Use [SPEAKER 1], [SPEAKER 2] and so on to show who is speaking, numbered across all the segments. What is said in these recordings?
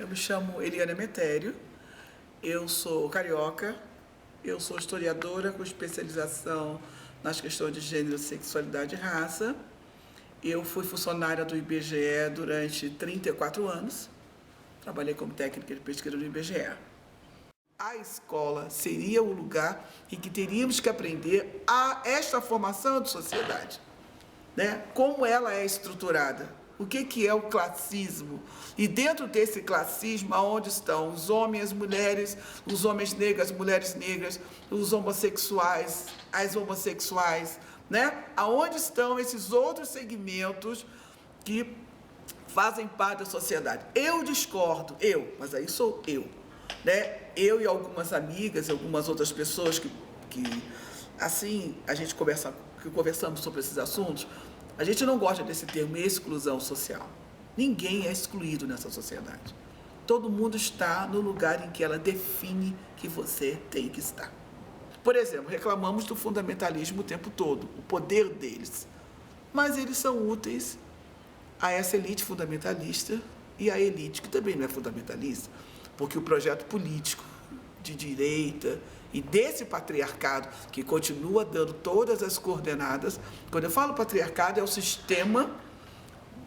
[SPEAKER 1] eu me chamo Eliana Emetério, eu sou carioca, eu sou historiadora com especialização nas questões de gênero, sexualidade e raça. Eu fui funcionária do IBGE durante 34 anos, trabalhei como técnica de pesquisa do IBGE. A escola seria o lugar em que teríamos que aprender esta formação de sociedade, né? Como ela é estruturada, o que é o classismo, e dentro desse classismo, aonde estão os homens, as mulheres, os homens negros, as mulheres negras, os homossexuais, as homossexuais, né? Aonde estão esses outros segmentos que fazem parte da sociedade. Eu discordo, mas aí sou eu, né? Eu e algumas amigas e algumas outras pessoas que assim, a gente conversamos sobre esses assuntos, a gente não gosta desse termo exclusão social. Ninguém é excluído nessa sociedade. Todo mundo está no lugar em que ela define que você tem que estar. Por exemplo, reclamamos do fundamentalismo o tempo todo, o poder deles. Mas eles são úteis a essa elite fundamentalista e à elite que também não é fundamentalista, porque o projeto político de direita e desse patriarcado que continua dando todas as coordenadas. Quando eu falo patriarcado, é o sistema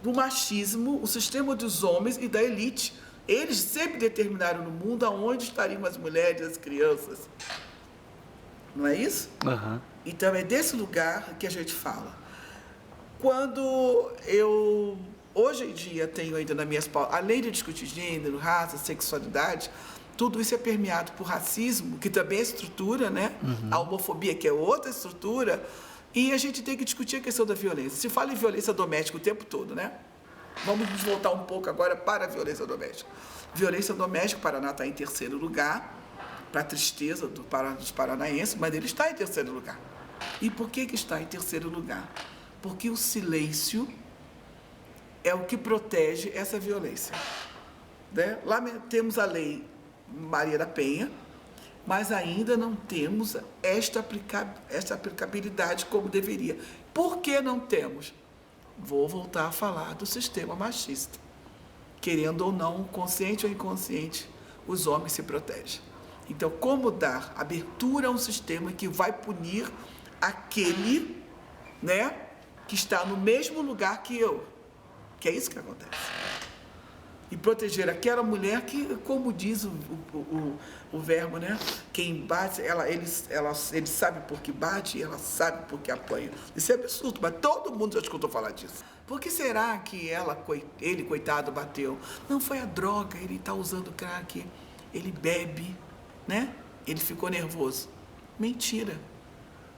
[SPEAKER 1] do machismo, o sistema dos homens e da elite. Eles sempre determinaram no mundo aonde estariam as mulheres e as crianças. Não é isso?
[SPEAKER 2] Uhum.
[SPEAKER 1] Então é desse lugar que a gente fala. Quando eu, hoje em dia, tenho ainda nas minhas pautas, além de discutir gênero, raça, sexualidade, tudo isso é permeado por racismo, que também é estrutura, né? Uhum. A homofobia, que é outra estrutura. E a gente tem que discutir a questão da violência. Se fala em violência doméstica o tempo todo, né? Vamos nos voltar um pouco agora para a violência doméstica. Violência doméstica, o Paraná está em terceiro lugar, para a tristeza dos paranaenses, mas ele está em terceiro lugar. E por que está em terceiro lugar? Porque o silêncio é o que protege essa violência, né? Lá temos a lei Maria da Penha, mas ainda não temos esta aplicabilidade como deveria. Por que não temos? Vou voltar a falar do sistema machista. Querendo ou não, consciente ou inconsciente, os homens se protegem. Então, como dar abertura a um sistema que vai punir aquele, né, que está no mesmo lugar que eu? Que é isso que acontece. E proteger aquela mulher que, como diz o verbo, né? Quem bate, ele sabe por que bate e ela sabe por que apanha. Isso é absurdo, mas todo mundo já escutou falar disso. Por que será que ele, coitado, bateu? Não foi a droga, ele está usando crack, ele bebe, né? Ele ficou nervoso. Mentira.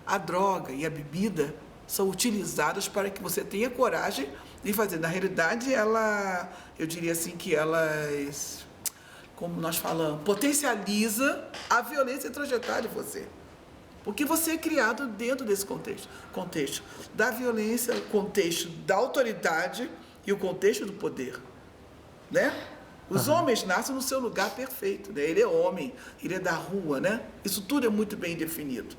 [SPEAKER 1] A droga e a bebida são utilizadas para que você tenha coragem de fazer. Na realidade, eu diria assim que elas, como nós falamos, potencializa a violência intrajetada em você. Porque você é criado dentro desse contexto da violência, o contexto da autoridade e o contexto do poder, né? Os homens nascem no seu lugar perfeito, né? Ele é homem, ele é da rua, né? Isso tudo é muito bem definido.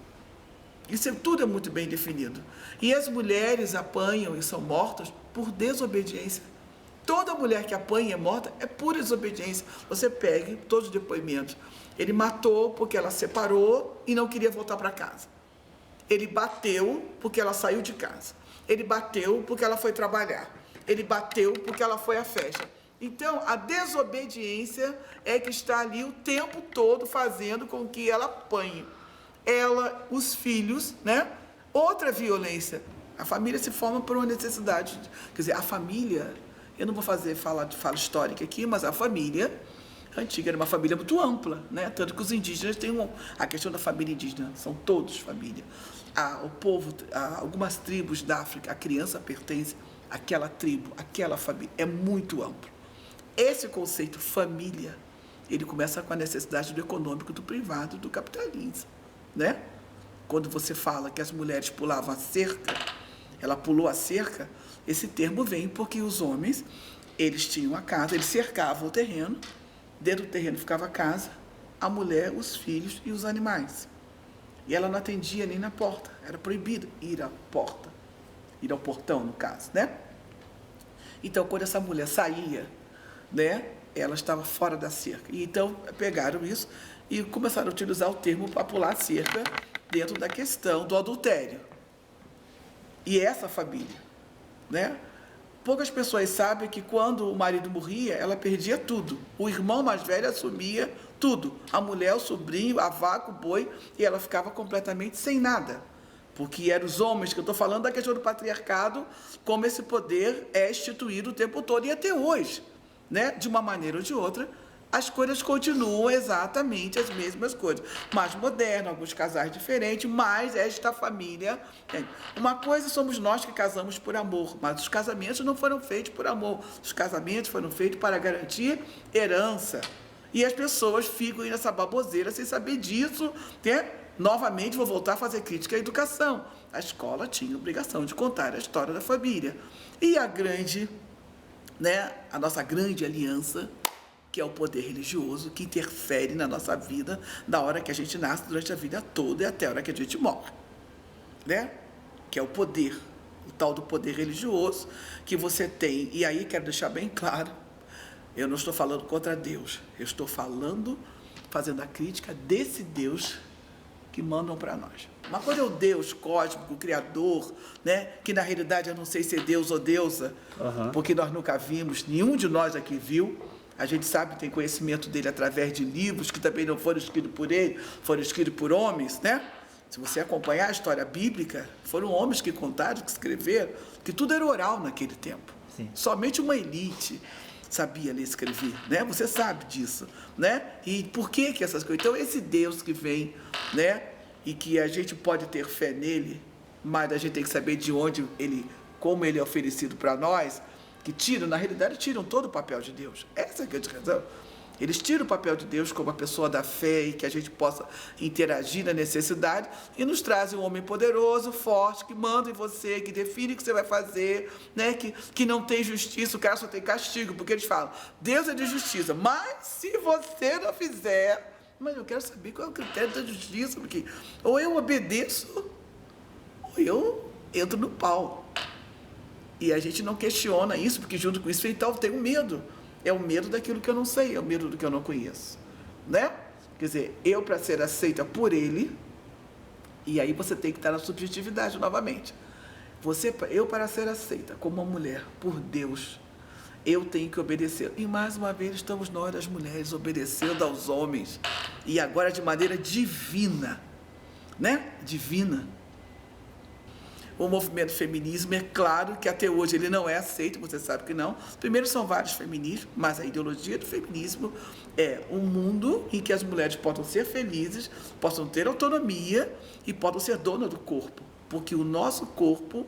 [SPEAKER 1] Tudo é muito bem definido. E as mulheres apanham e são mortas por desobediência. Toda mulher que apanha e é morta é pura desobediência. Você pegue todos os depoimentos. Ele matou porque ela separou e não queria voltar para casa. Ele bateu porque ela saiu de casa. Ele bateu porque ela foi trabalhar. Ele bateu porque ela foi à festa. Então, a desobediência é que está ali o tempo todo fazendo com que ela apanhe. Ela, os filhos, né? Outra violência. A família se forma por uma necessidade. Quer dizer, a família, eu não vou fala histórica aqui, mas a família antiga era uma família muito ampla, né? Tanto que os indígenas têm a questão da família indígena, são todos família. O povo, algumas tribos da África, a criança pertence àquela tribo, àquela família. É muito amplo. Esse conceito família, ele começa com a necessidade do econômico, do privado, do capitalismo, né? Quando você fala que as mulheres pulavam a cerca, ela pulou a cerca, esse termo vem porque os homens, eles tinham a casa, eles cercavam o terreno, dentro do terreno ficava a casa, a mulher, os filhos e os animais. E ela não atendia nem na porta, era proibido ir à porta, ir ao portão, no caso, né? Então, quando essa mulher saía, né, ela estava fora da cerca. E então pegaram isso e começaram a utilizar o termo para pular a cerca dentro da questão do adultério. E essa família, né? Poucas pessoas sabem que quando o marido morria, ela perdia tudo. O irmão mais velho assumia tudo. A mulher, o sobrinho, a vaca, o boi, e ela ficava completamente sem nada. Porque eram os homens, que eu estou falando da questão do patriarcado, como esse poder é instituído o tempo todo e até hoje, né? De uma maneira ou de outra, as coisas continuam exatamente as mesmas coisas. Mais moderno, alguns casais diferentes, mas esta família... Uma coisa somos nós que casamos por amor, mas os casamentos não foram feitos por amor. Os casamentos foram feitos para garantir herança. E as pessoas ficam aí nessa baboseira sem saber disso, né? Novamente, vou voltar a fazer crítica à educação. A escola tinha obrigação de contar a história da família. E a grande, né, a nossa grande aliança, que é o poder religioso, que interfere na nossa vida da hora que a gente nasce, durante a vida toda e até a hora que a gente morre, né? Que é o poder, o tal do poder religioso que você tem. E aí quero deixar bem claro, eu não estou falando contra Deus, eu estou falando, fazendo a crítica desse Deus que mandam para nós. Uma coisa é o Deus cósmico, o Criador, né? Que na realidade eu não sei se é Deus ou deusa, porque nós nunca vimos, nenhum de nós aqui viu. A gente sabe, tem conhecimento dele através de livros que também não foram escritos por ele, foram escritos por homens, né? Se você acompanhar a história bíblica, foram homens que contaram, que escreveram, que tudo era oral naquele tempo. Sim. Somente uma elite sabia ler e escrever, né? Você sabe disso, né? E por que essas coisas? Então, esse Deus que vem, né? E que a gente pode ter fé nele, mas a gente tem que saber de onde ele, como ele é oferecido para nós, que tiram, na realidade, tiram todo o papel de Deus. Essa é a grande razão. Eles tiram o papel de Deus como a pessoa da fé e que a gente possa interagir na necessidade e nos trazem um homem poderoso, forte, que manda em você, que define o que você vai fazer, né? Que não tem justiça, o cara só tem castigo, porque eles falam, Deus é de justiça, mas se você não fizer... Mas eu quero saber qual é o critério da justiça, porque ou eu obedeço, ou eu entro no pau. E a gente não questiona isso, porque junto com isso, então, tem um medo. É o medo daquilo que eu não sei, é o medo do que eu não conheço, né? Quer dizer, eu para ser aceita por ele, e aí você tem que estar na subjetividade novamente. Eu para ser aceita como uma mulher por Deus, eu tenho que obedecer. E mais uma vez estamos nós, as mulheres, obedecendo aos homens, e agora de maneira divina, né? Divina. O movimento feminismo, é claro que até hoje ele não é aceito, você sabe que não. Primeiro, são vários feminismos, mas a ideologia do feminismo é um mundo em que as mulheres possam ser felizes, possam ter autonomia e possam ser donas do corpo, porque o nosso corpo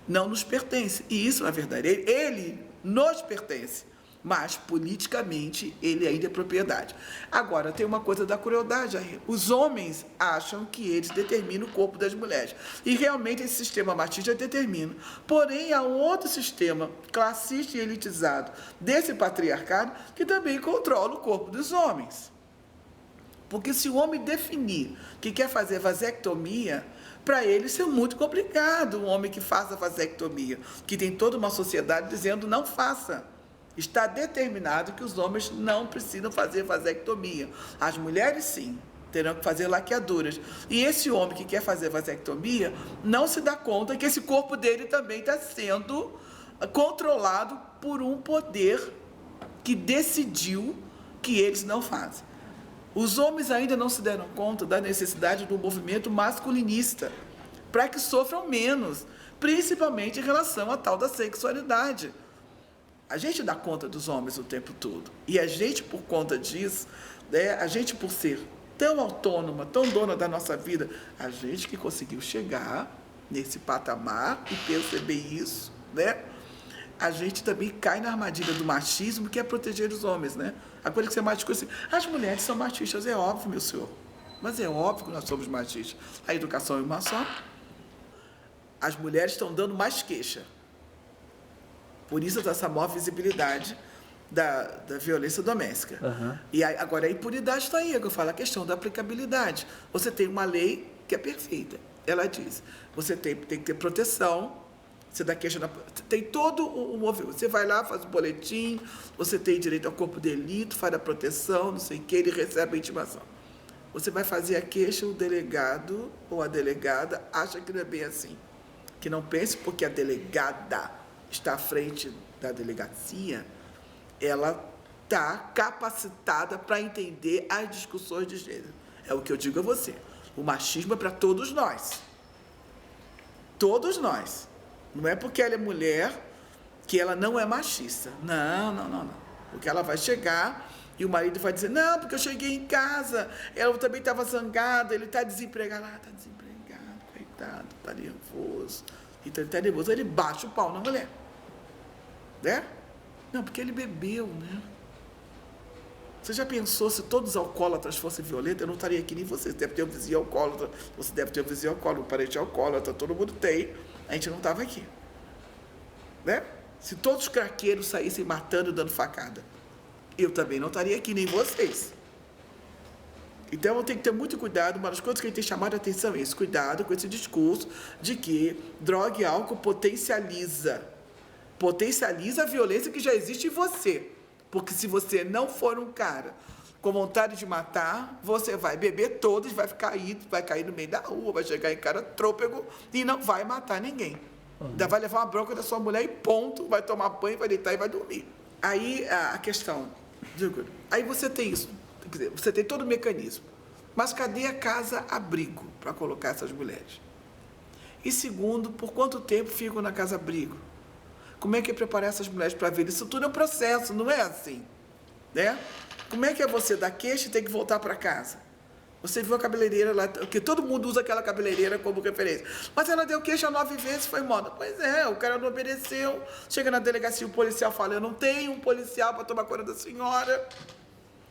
[SPEAKER 1] não nos pertence. E isso, na verdade, ele nos pertence, mas politicamente ele ainda é propriedade. Agora, tem uma coisa da crueldade aí. Os homens acham que eles determinam o corpo das mulheres. E realmente esse sistema machista determina. Porém, há um outro sistema classista e elitizado desse patriarcado que também controla o corpo dos homens. Porque se o homem definir que quer fazer vasectomia, para ele isso é muito complicado, um homem que faça vasectomia, que tem toda uma sociedade dizendo não faça. Está determinado que os homens não precisam fazer vasectomia. As mulheres, sim, terão que fazer laqueaduras. E esse homem que quer fazer vasectomia não se dá conta que esse corpo dele também está sendo controlado por um poder que decidiu que eles não fazem. Os homens ainda não se deram conta da necessidade do movimento masculinista para que sofram menos, principalmente em relação à tal da sexualidade. A gente dá conta dos homens o tempo todo. E a gente, por conta disso, né, a gente, por ser tão autônoma, tão dona da nossa vida, a gente que conseguiu chegar nesse patamar e perceber isso, né? A gente também cai na armadilha do machismo, que é proteger os homens, né? A coisa que você mais assim, as mulheres são machistas, é óbvio, meu senhor. Mas é óbvio que nós somos machistas. A educação é uma só. As mulheres estão dando mais queixa. Por isso, essa maior visibilidade da violência doméstica. E aí, agora, a impunidade está aí, é que eu falo, a questão da aplicabilidade. Você tem uma lei que é perfeita. Ela diz, você tem que ter proteção, Você dá queixa, tem todo o movimento. Você vai lá, faz o boletim, você tem direito ao corpo de delito, faz a proteção, não sei o que, ele recebe a intimação. Você vai fazer a queixa, o delegado ou a delegada acha que não é bem assim. Que não pense porque a delegada está à frente da delegacia, ela está capacitada para entender as discussões de gênero. É o que eu digo a você. O machismo é para todos nós. Todos nós. Não é porque ela é mulher que ela não é machista. Não. Porque ela vai chegar e o marido vai dizer, não, porque eu cheguei em casa, ela também estava zangada, ele está desempregado. Ah, está desempregado, coitado, está nervoso. Então ele está nervoso, ele bate o pau na mulher. Né? Não, porque ele bebeu, né? Você já pensou se todos os alcoólatras fossem violentos? Eu não estaria aqui nem você. Você deve ter um vizinho alcoólatra, você deve ter um vizinho alcoólatra, um parente alcoólatra, todo mundo tem. A gente não estava aqui. Né? Se todos os craqueiros saíssem matando e dando facada, eu também não estaria aqui, nem vocês. Então, eu tenho que ter muito cuidado. Uma das coisas que a gente tem chamado a atenção é isso. Cuidado com esse discurso de que droga e álcool potencializa a violência que já existe em você. Porque se você não for um cara com vontade de matar, você vai beber todos, vai cair no meio da rua, vai chegar em cara trôpego e não vai matar ninguém. Ainda vai levar uma bronca da sua mulher e ponto, vai tomar banho, vai deitar e vai dormir. Aí a questão, aí você tem isso, quer dizer, você tem todo o mecanismo. Mas cadê a casa-abrigo para colocar essas mulheres? E segundo, por quanto tempo ficam na casa-abrigo? Como é que é preparar essas mulheres para a vida? Isso tudo é um processo, não é assim, né? Como é que é você dar queixa e ter que voltar para casa? Você viu a cabeleireira lá, porque todo mundo usa aquela cabeleireira como referência. Mas ela deu queixa 9 vezes, foi embora. Pois é, o cara não obedeceu. Chega na delegacia, o policial fala, eu não tenho um policial para tomar conta da senhora.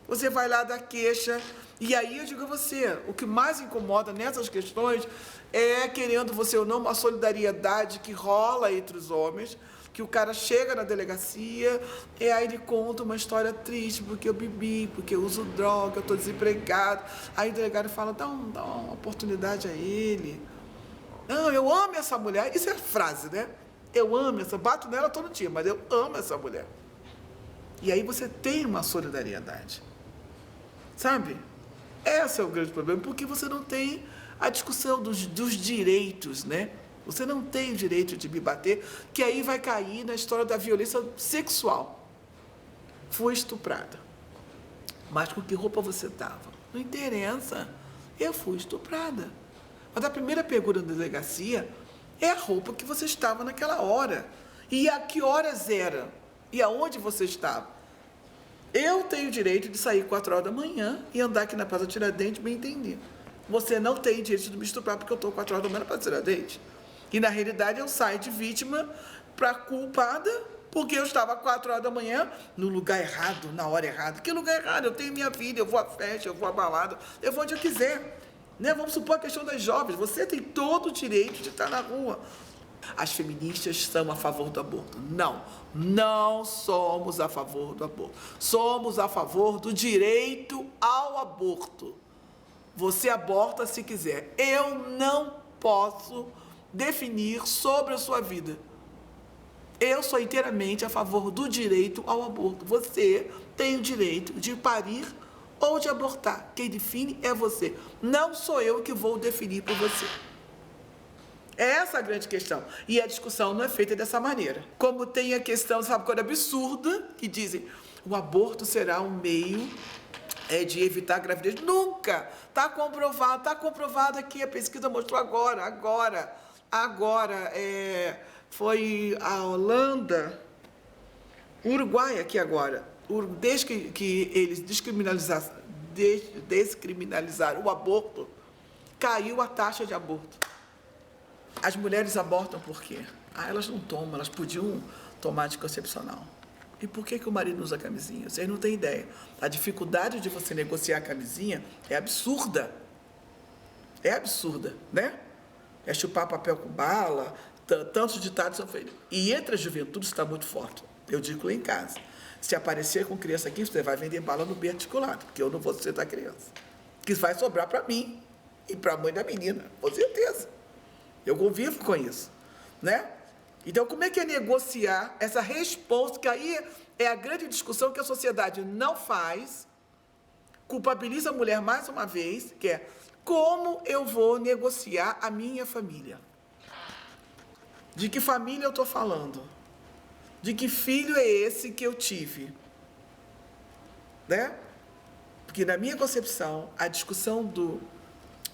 [SPEAKER 1] Você vai lá dar queixa. E aí eu digo a você, o que mais incomoda nessas questões é, querendo você ou não, uma solidariedade que rola entre os homens, que o cara chega na delegacia e aí ele conta uma história triste, porque eu bebi, porque eu uso droga, eu estou desempregado. Aí o delegado fala, dá uma oportunidade a ele. Não, eu amo essa mulher. Isso é frase, né? Eu amo essa, bato nela todo dia, mas eu amo essa mulher. E aí você tem uma solidariedade. Sabe? Esse é o grande problema, porque você não tem a discussão dos direitos, né? Você não tem o direito de me bater, que aí vai cair na história da violência sexual. Fui estuprada. Mas com que roupa você estava? Não interessa. Eu fui estuprada. Mas a primeira pergunta da delegacia é a roupa que você estava naquela hora. E a que horas era? E aonde você estava? Eu tenho o direito de sair 4 horas da manhã e andar aqui na Praça Tiradentes bem entendido. Você não tem direito de me estuprar porque eu estou 4 horas da manhã na Praça Tiradentes. E, na realidade, eu saio de vítima para culpada porque eu estava 4 horas da manhã no lugar errado, na hora errada. Que lugar errado? Eu tenho minha vida, eu vou à festa, eu vou à balada, eu vou onde eu quiser. Né? Vamos supor a questão das jovens. Você tem todo o direito de estar na rua. As feministas são a favor do aborto. Não somos a favor do aborto. Somos a favor do direito ao aborto. Você aborta se quiser. Eu não posso definir sobre a sua vida. Eu sou inteiramente a favor do direito ao aborto. Você tem o direito de parir ou de abortar. Quem define é você. Não sou eu que vou definir por você. Essa é a grande questão. E a discussão não é feita dessa maneira. Como tem a questão, sabe, coisa absurda, que dizem, o aborto será um meio de evitar a gravidez. Nunca! Está comprovado aqui, a pesquisa mostrou agora, foi a Holanda, o Uruguai aqui agora, desde que eles descriminalizaram o aborto, caiu a taxa de aborto. As mulheres abortam por quê? Elas não tomam, elas podiam tomar anticoncepcional. E por que o marido usa camisinha? Vocês não têm ideia. A dificuldade de você negociar a camisinha é absurda. É absurda, né? É chupar papel com bala, tantos ditados são feitos. E entre a juventude está muito forte. Eu digo lá em casa. Se aparecer com criança aqui, você vai vender bala no bem articulado, porque eu não vou ser da criança. Que vai sobrar para mim e para a mãe da menina, com certeza. Eu convivo com isso, né? Então, como é que é negociar essa resposta, que aí é a grande discussão que a sociedade não faz, culpabiliza a mulher mais uma vez, que é como eu vou negociar a minha família? De que família eu estou falando? De que filho é esse que eu tive? Né? Porque na minha concepção, a discussão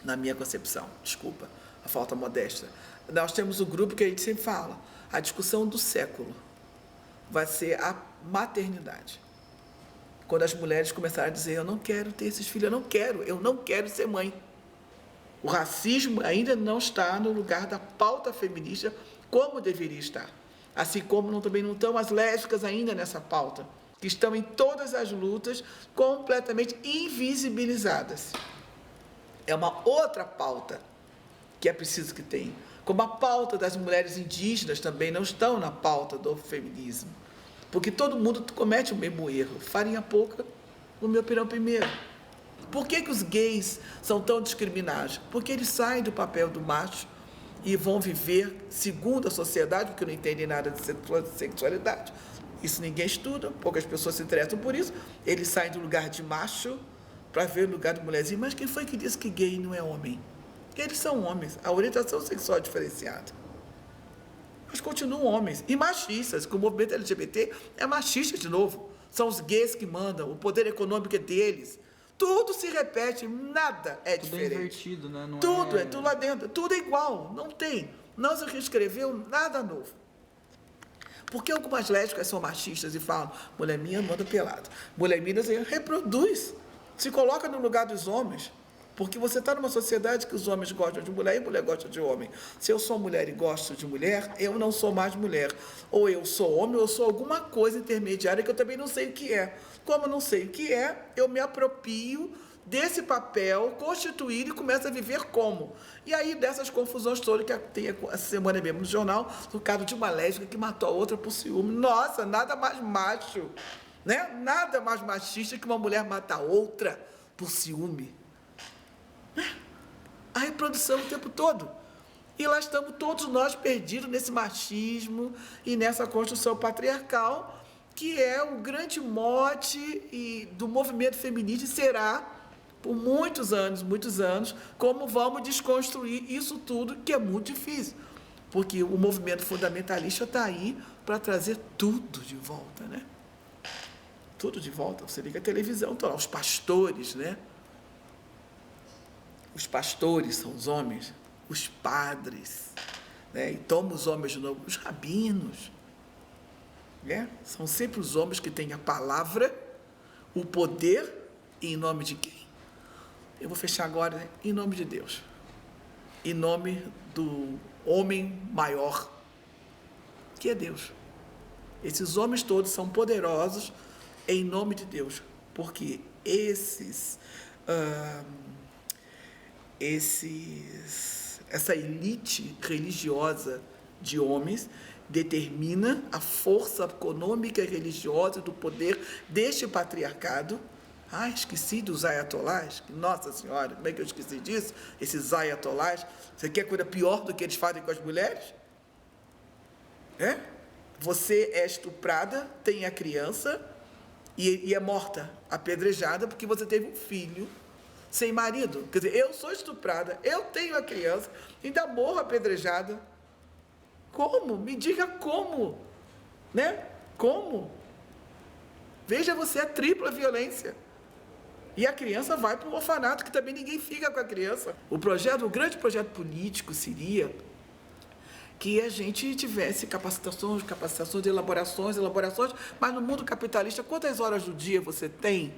[SPEAKER 1] na minha concepção, desculpa, a falta modesta, nós temos um grupo que a gente sempre fala, a discussão do século vai ser a maternidade. Quando as mulheres começarem a dizer, eu não quero ter esses filhos, eu não quero ser mãe. O racismo ainda não está no lugar da pauta feminista como deveria estar. Assim como também não estão as lésbicas ainda nessa pauta, que estão em todas as lutas completamente invisibilizadas. É uma outra pauta que é preciso que tenha. Como a pauta das mulheres indígenas também não estão na pauta do feminismo. Porque todo mundo comete o mesmo erro. Farinha pouca, o meu pirão primeiro. Por que os gays são tão discriminados? Porque eles saem do papel do macho e vão viver segundo a sociedade, porque não entendem nada de sexualidade. Isso ninguém estuda, poucas pessoas se interessam por isso. Eles saem do lugar de macho para ver o lugar de mulherzinha. Mas quem foi que disse que gay não é homem? Eles são homens. A orientação sexual é diferenciada. Mas continuam homens. E machistas, que o movimento LGBT é machista de novo. São os gays que mandam, o poder econômico é deles. Tudo se repete, nada é
[SPEAKER 2] tudo
[SPEAKER 1] diferente.
[SPEAKER 2] É invertido, né? Não
[SPEAKER 1] tudo é tudo lá dentro, tudo é igual, não tem. Não se reescreveu nada novo. Por que algumas lésbicas são machistas e falam, mulher minha manda pelado? Mulher minha reproduz, se coloca no lugar dos homens. Porque você está numa sociedade que os homens gostam de mulher e mulher gosta de homem. Se eu sou mulher e gosto de mulher, eu não sou mais mulher. Ou eu sou homem, ou eu sou alguma coisa intermediária que eu também não sei o que é. Como eu não sei o que é, eu me aproprio desse papel constituído e começo a viver como. E aí, dessas confusões todas que tem a semana mesmo no jornal, no caso de uma lésbica que matou a outra por ciúme. Nossa, nada mais macho, né? Nada mais machista que uma mulher matar a outra por ciúme. A reprodução o tempo todo. E lá estamos todos nós perdidos nesse machismo e nessa construção patriarcal, que é o grande mote do movimento feminista e será, por muitos anos, como vamos desconstruir isso tudo, que é muito difícil. Porque o movimento fundamentalista está aí para trazer tudo de volta, né? Tudo de volta. Você liga a televisão, estão lá os pastores, né? Os pastores são os homens, os padres, né? E toma os homens de novo, os rabinos, né? São sempre os homens que têm a palavra, o poder, e em nome de quem? Eu vou fechar agora, né? Em nome de Deus, em nome do homem maior, que é Deus. Esses homens todos são poderosos em nome de Deus, porque essa elite religiosa de homens determina a força econômica e religiosa do poder deste patriarcado. Esqueci dos ayatolás. Nossa Senhora, como é que eu esqueci disso? Esses ayatolás. Você quer coisa pior do que eles fazem com as mulheres? Você é estuprada, tem a criança e é morta, apedrejada, porque você teve um filho sem marido. Quer dizer, eu sou estuprada, eu tenho a criança, ainda morro apedrejada. Como? Me diga como, né? Como? Veja, você é tripla violência. E a criança vai para o orfanato, que também ninguém fica com a criança. O grande projeto político seria que a gente tivesse capacitações, elaborações, mas no mundo capitalista, quantas horas do dia você tem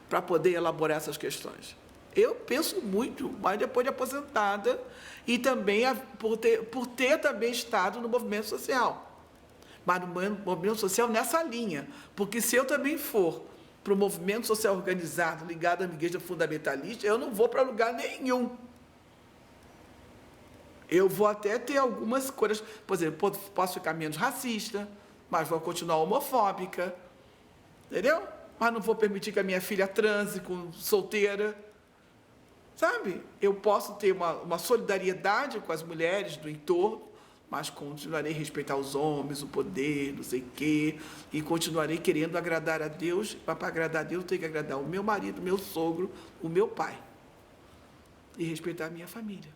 [SPEAKER 1] para poder elaborar essas questões? Eu penso muito, mas depois de aposentada e também por ter também estado no movimento social. Mas no movimento social nessa linha, porque se eu também for para o movimento social organizado ligado à igreja fundamentalista, eu não vou para lugar nenhum. Eu vou até ter algumas coisas, por exemplo, posso ficar menos racista, mas vou continuar homofóbica, entendeu? Mas não vou permitir que a minha filha transe com solteira. Sabe? Eu posso ter uma solidariedade com as mulheres do entorno, mas continuarei a respeitar os homens, o poder, não sei o quê, e continuarei querendo agradar a Deus. Para agradar a Deus, eu tenho que agradar o meu marido, o meu sogro, o meu pai, e respeitar a minha família.